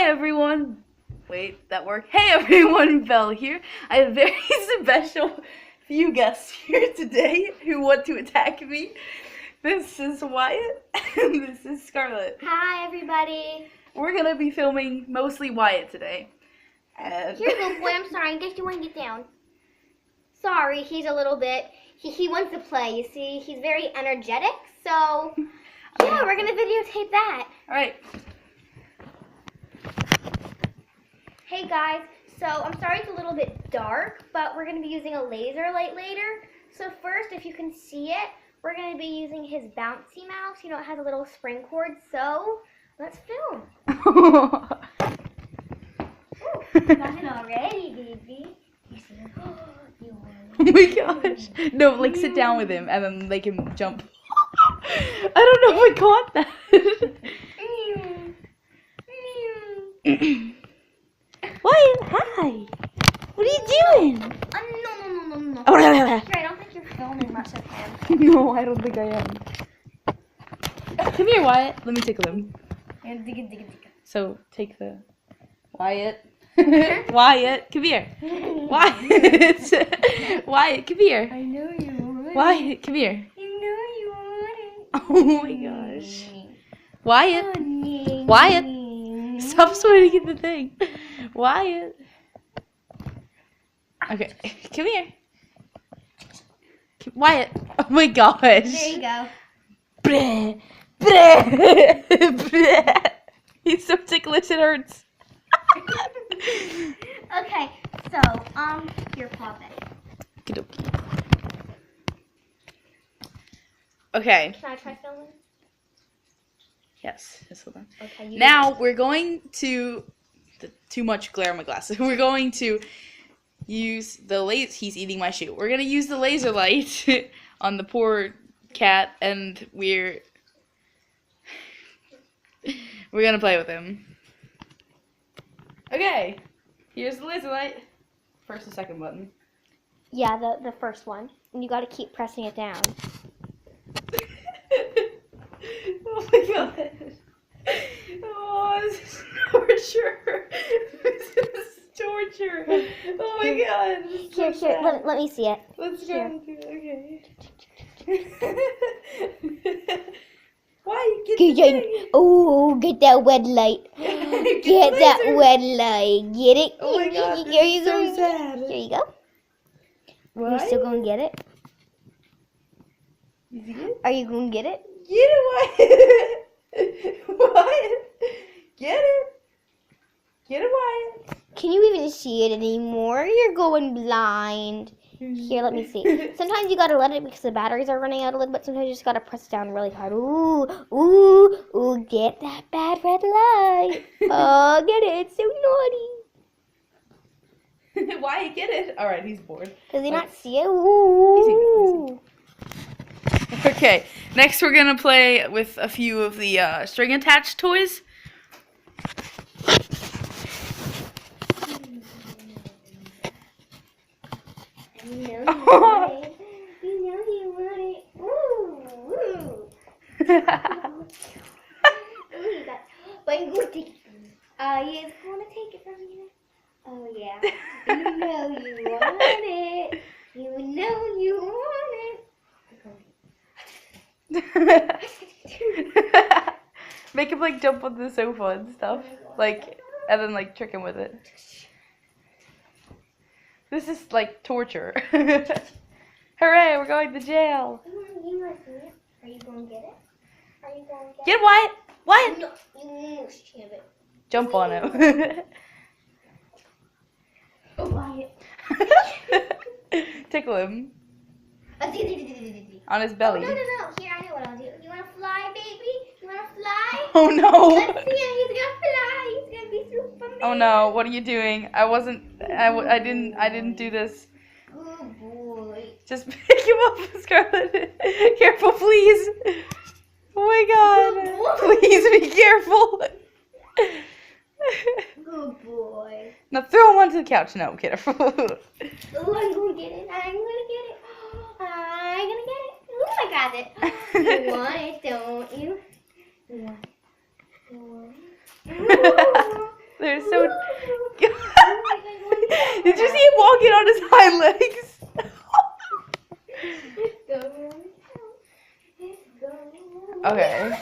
everyone. Wait, that worked. Hey everyone, Belle here. I have a very special few guests here today who want to attack me. This is Wyatt and this is Scarlette. Hi everybody. We're gonna be filming mostly Wyatt today. And Here, little boy, I'm sorry. I guess you want to get down. Sorry, he's a little bit. He wants to play, you see. He's very energetic, so yeah, we're gonna videotape that. Alright. Hey guys, so I'm sorry it's a little bit dark, but we're gonna be using a laser light later. So first, if you can see it, we're gonna be using his bouncy mouse. You know, it has a little spring cord, so let's film. Got it already, baby. Oh my gosh. No, like sit down with him and then they can jump. I don't know if I caught that. Wyatt, hi. What are you doing? No. Oh, Here, I don't think you're filming much of him. no, I don't think I am. Come here, Wyatt. Let me tickle him. So, take the... Wyatt. Wyatt, come here. Wyatt. Wyatt, come here. I know you want it. Wyatt, come here. I know you want it. Oh my gosh. Wyatt. Wyatt. Stop swinging at the thing. Wyatt. Okay, come here. Wyatt. Oh my gosh. There you go. Bleh. Bleh. Bleh. He's so ticklish it hurts. Okay, so, your paw back. Okay. Can I try filming? Yes. Just hold on. Okay. Now we're going to. Too much glare on my glasses. We're going to use the laser. He's eating my shoe. We're gonna use the laser light on the poor cat, and we're gonna play with him. Okay. Here's the laser light. First and second button. Yeah, the first one. And you gotta keep pressing it down. Oh my god. Oh, this is torture. This is torture. Oh my god. Here, let me see it. Let's go. Here. Okay. Why you get Get that red light. Get that red light. Get it? Oh my god, Here this you is go. so sad. Here you go. What? You still gonna get it? You see it? Are you gonna get it? Get it, Wyatt. Wyatt. Get it. Get it, Wyatt. Can you even see it anymore? You're going blind. Here, let me see. Sometimes you gotta let it because the batteries are running out a little bit. Sometimes you just gotta press it down really hard. Ooh, ooh, ooh, get that bad red light. Oh, get it. It's so naughty. Wyatt, get it. Alright, he's bored. Does he not see it? Ooh. Okay, next we're gonna play with a few of the string attached toys. You know you want it. You know you want it. Ooh, ooh. Ooh, you got. But I'm gonna take it from you. He's gonna take it from you. Oh yeah. You know you want it. You know you want it. Make him like jump on the sofa and stuff, like, and then like trick him with it. This is like torture. Hooray, we're going to jail. You want to see it? Are you gonna get it? Are you gonna get Get it, Wyatt. Wyatt. it? No, you must have it. Jump on him. Oh, Wyatt. Tickle him Oh, on his belly. no. Here, I know what I'll do. You wanna fly, baby? You wanna fly? Oh no. Let's see him. He's gonna fly. He's gonna be Superman. Oh no, what are you doing? I didn't do this. Good boy. Just pick him up, Scarlett. Careful, please. Oh my god. Please be careful. Good boy. Now throw him onto the couch. No, careful. Oh, I'm gonna get it. I'm gonna get it. I'm gonna get it. Ooh, I got it. You want it, don't you? You want it. You want it. Did you see him walking on his hind legs? Okay.